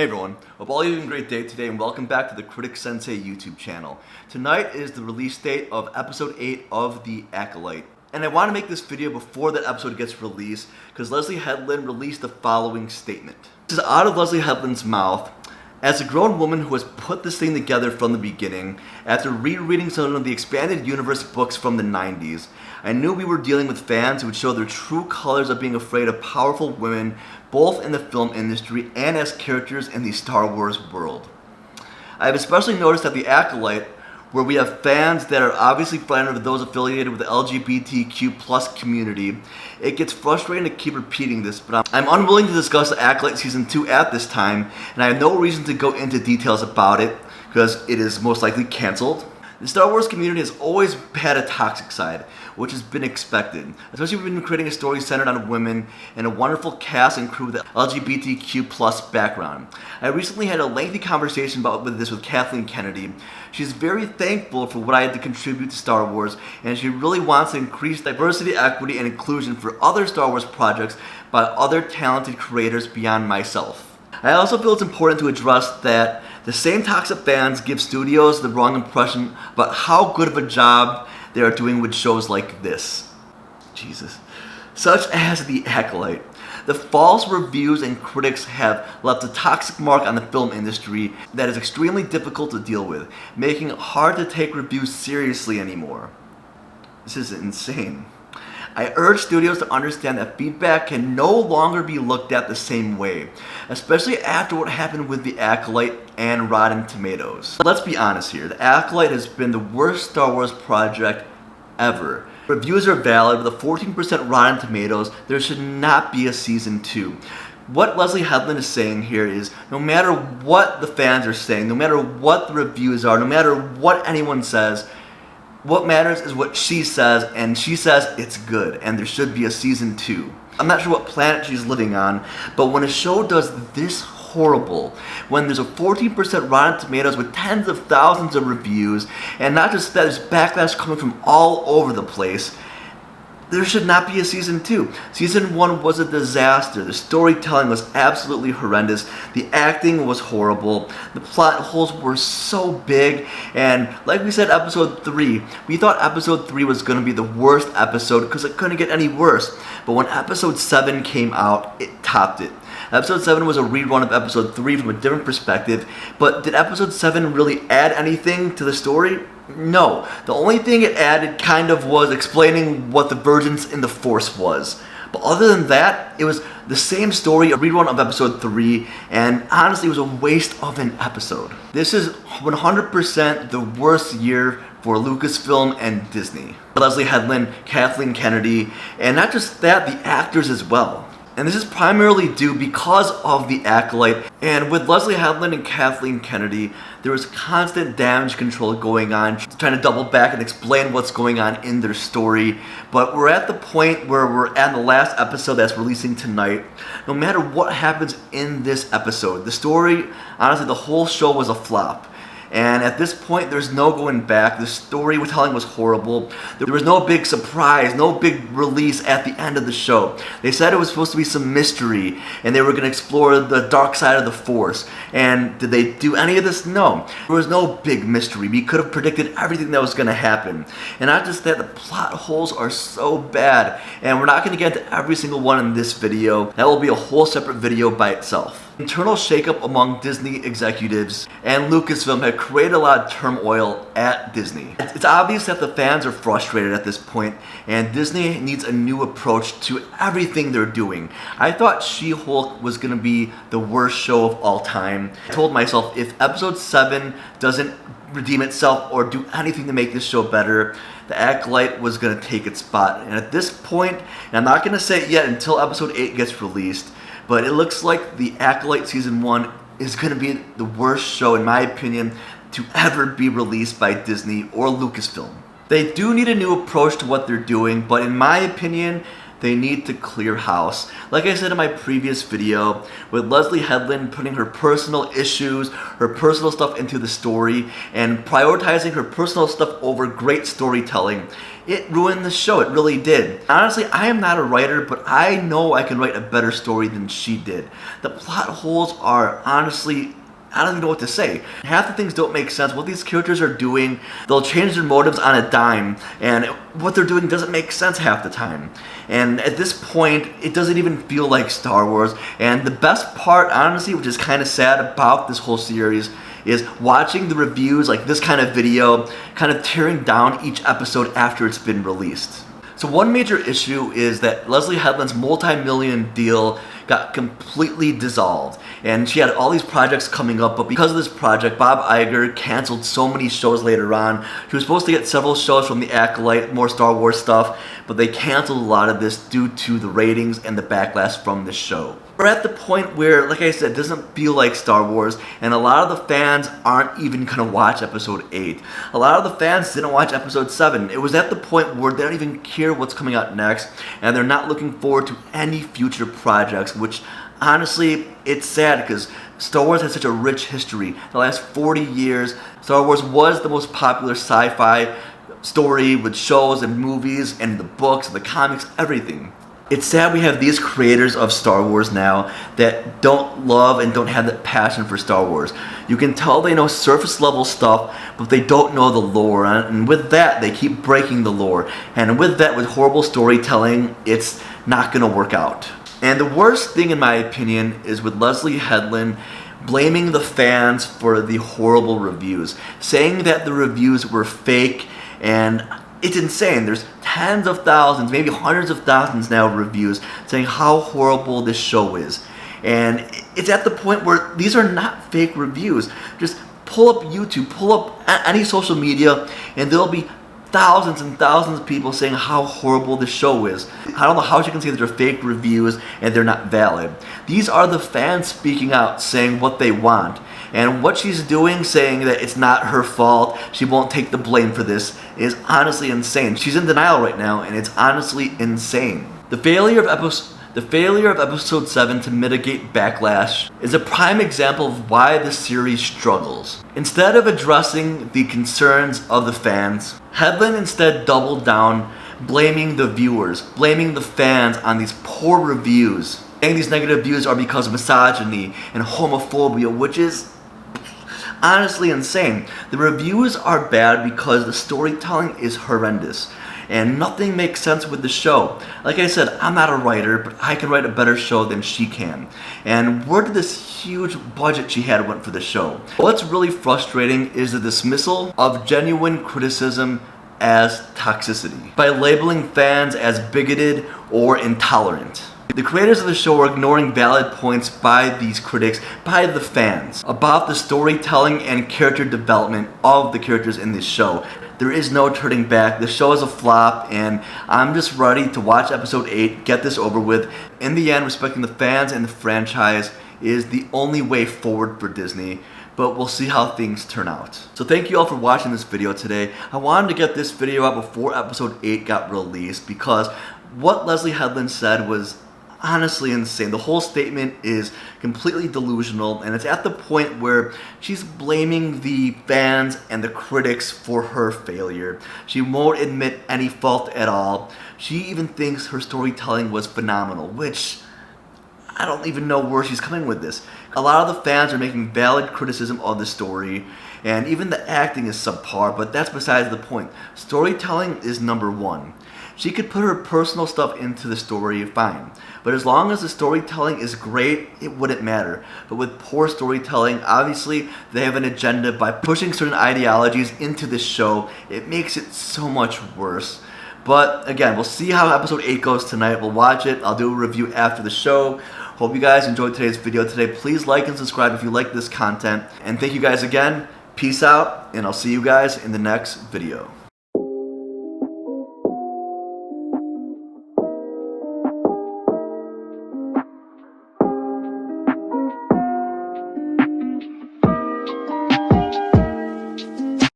Hey everyone, hope all you having a great day today and welcome back to the Critic Sensei YouTube channel. Tonight is the release date of episode 8 of The Acolyte. And I want to make this video before that episode gets released because Leslie Headland released the following statement. This is out of Leslie Headland's mouth. As a grown woman who has put this thing together from the beginning, after rereading some of the expanded universe books from the 90s, I knew we were dealing with fans who would show their true colors of being afraid of powerful women, both in the film industry and as characters in the Star Wars world. I have especially noticed that The Acolyte, where we have fans that are obviously friendly with those affiliated with the LGBTQ+ community, it gets frustrating to keep repeating this, but I'm unwilling to discuss The Acolyte Season 2 at this time, and I have no reason to go into details about it, because it is most likely cancelled. The Star Wars community has always had a toxic side, which has been expected, especially when we've been creating a story centered on women and a wonderful cast and crew with an LGBTQ+ background. I recently had a lengthy conversation about this with Kathleen Kennedy. She's very thankful for what I had to contribute to Star Wars, and she really wants to increase diversity, equity, and inclusion for other Star Wars projects by other talented creators beyond myself. I also feel it's important to address that the same toxic fans give studios the wrong impression about how good of a job they are doing with shows like this. Jesus. Such as The Acolyte. The false reviews and critics have left a toxic mark on the film industry that is extremely difficult to deal with, making it hard to take reviews seriously anymore. This is insane. I urge studios to understand that feedback can no longer be looked at the same way, especially after what happened with The Acolyte and Rotten Tomatoes. Let's be honest here, The Acolyte has been the worst Star Wars project ever. Reviews are valid. With a 14% Rotten Tomatoes, there should not be a Season 2. What Leslie Headland is saying here is, no matter what the fans are saying, no matter what the reviews are, no matter what anyone says, what matters is what she says, and she says it's good, and there should be a Season 2. I'm not sure what planet she's living on, but when a show does this horrible, when there's a 14% Rotten Tomatoes with tens of thousands of reviews, and not just that, there's backlash coming from all over the place, there should not be a Season 2. Season 1 was a disaster. The storytelling was absolutely horrendous. The acting was horrible. The plot holes were so big. And like we said, Episode 3, we thought Episode 3 was going to be the worst episode because it couldn't get any worse. But when Episode 7 came out, it topped it. Episode 7 was a rerun of Episode 3 from a different perspective. But did Episode 7 really add anything to the story? No. The only thing it added kind of was explaining what the Virgins in the Force was. But other than that, it was the same story, a rerun of Episode 3, and honestly it was a waste of an episode. This is 100% the worst year for Lucasfilm and Disney. Leslie Headland, Kathleen Kennedy, and not just that, the actors as well. And this is primarily due because of The Acolyte. And with Leslie Headland and Kathleen Kennedy, there was constant damage control going on, trying to double back and explain what's going on in their story. But we're at the point where we're at the last episode that's releasing tonight. No matter what happens in this episode, the story, honestly, the whole show was a flop. And at this point, there's no going back. The storytelling was horrible. There was no big surprise, no big release at the end of the show. They said it was supposed to be some mystery, and they were going to explore the dark side of the Force. And did they do any of this? No. There was no big mystery. We could have predicted everything that was going to happen. And not just that, the plot holes are so bad. And we're not going to get into every single one in this video. That will be a whole separate video by itself. Internal shakeup among Disney executives and Lucasfilm had created a lot of turmoil at Disney. It's obvious that the fans are frustrated at this point, and Disney needs a new approach to everything they're doing. I thought She-Hulk was going to be the worst show of all time. I told myself, if Episode 7 doesn't redeem itself or do anything to make this show better, The Acolyte was going to take its spot. And at this point, and I'm not going to say it yet until Episode 8 gets released, but it looks like The Acolyte Season 1 is going to be the worst show, in my opinion, to ever be released by Disney or Lucasfilm. They do need a new approach to what they're doing, but in my opinion, they need to clear house. Like I said in my previous video, with Leslie Headland putting her personal issues, her personal stuff into the story, and prioritizing her personal stuff over great storytelling, it ruined the show. It really did. Honestly, I am not a writer, but I know I can write a better story than she did. The plot holes are honestly, I don't even know what to say. Half the things don't make sense. What these characters are doing, they'll change their motives on a dime, and what they're doing doesn't make sense half the time. And at this point, it doesn't even feel like Star Wars. And the best part, honestly, which is kind of sad about this whole series, is watching the reviews like this kind of video, kind of tearing down each episode after it's been released. So one major issue is that Leslie Headland's multi-million deal got completely dissolved, and she had all these projects coming up, but because of this project, Bob Iger canceled so many shows later on. She was supposed to get several shows from the Acolyte, more Star Wars stuff, but they canceled a lot of this due to the ratings and the backlash from the show. We're at the point where, like I said, it doesn't feel like Star Wars, and a lot of the fans aren't even gonna watch episode 8. A lot of the fans didn't watch episode 7. It was at the point where they don't even care what's coming out next, and they're not looking forward to any future projects, which honestly, it's sad because Star Wars has such a rich history. The last 40 years, Star Wars was the most popular sci-fi story with shows and movies and the books and the comics, everything. It's sad we have these creators of Star Wars now that don't love and don't have that passion for Star Wars. You can tell they know surface level stuff, but they don't know the lore, and with that, they keep breaking the lore. And with that, with horrible storytelling, it's not gonna work out. And the worst thing, in my opinion, is with Leslie Headland blaming the fans for the horrible reviews, saying that the reviews were fake, and it's insane. There's tens of thousands, maybe hundreds of thousands now of reviews saying how horrible this show is. And it's at the point where these are not fake reviews. Just pull up YouTube, pull up any social media, and there'll be thousands and thousands of people saying how horrible this show is. I don't know how she can say that they're fake reviews and they're not valid. These are the fans speaking out, saying what they want. And what she's doing, saying that it's not her fault, she won't take the blame for this, is honestly insane. She's in denial right now, and it's honestly insane. The failure of episode 7 to mitigate backlash is a prime example of why the series struggles. Instead of addressing the concerns of the fans, Headland instead doubled down, blaming the viewers, blaming the fans on these poor reviews, saying these negative views are because of misogyny and homophobia, which is honestly insane. The reviews are bad because the storytelling is horrendous and nothing makes sense with the show. Like I said, I'm not a writer, but I can write a better show than she can. And where did this huge budget she had went for the show? What's really frustrating is the dismissal of genuine criticism as toxicity by labeling fans as bigoted or intolerant. The creators of the show are ignoring valid points by these critics, by the fans, about the storytelling and character development of the characters in this show. There is no turning back. The show is a flop, and I'm just ready to watch episode 8, get this over with. In the end, respecting the fans and the franchise is the only way forward for Disney, but we'll see how things turn out. So thank you all for watching this video today. I wanted to get this video out before episode 8 got released because what Leslie Headland said was honestly insane. The whole statement is completely delusional, and it's at the point where she's blaming the fans and the critics for her failure. She won't admit any fault at all. She even thinks her storytelling was phenomenal, which I don't even know where she's coming with this. A lot of the fans are making valid criticism of the story, and even the acting is subpar, but that's besides the point. Storytelling is number one. She could put her personal stuff into the story, fine. But as long as the storytelling is great, it wouldn't matter. But with poor storytelling, obviously they have an agenda by pushing certain ideologies into this show. It makes it so much worse. But again, we'll see how episode 8 goes tonight. We'll watch it. I'll do a review after the show. Hope you guys enjoyed today's video today. Please like and subscribe if you like this content. And thank you guys again. Peace out, and I'll see you guys in the next video.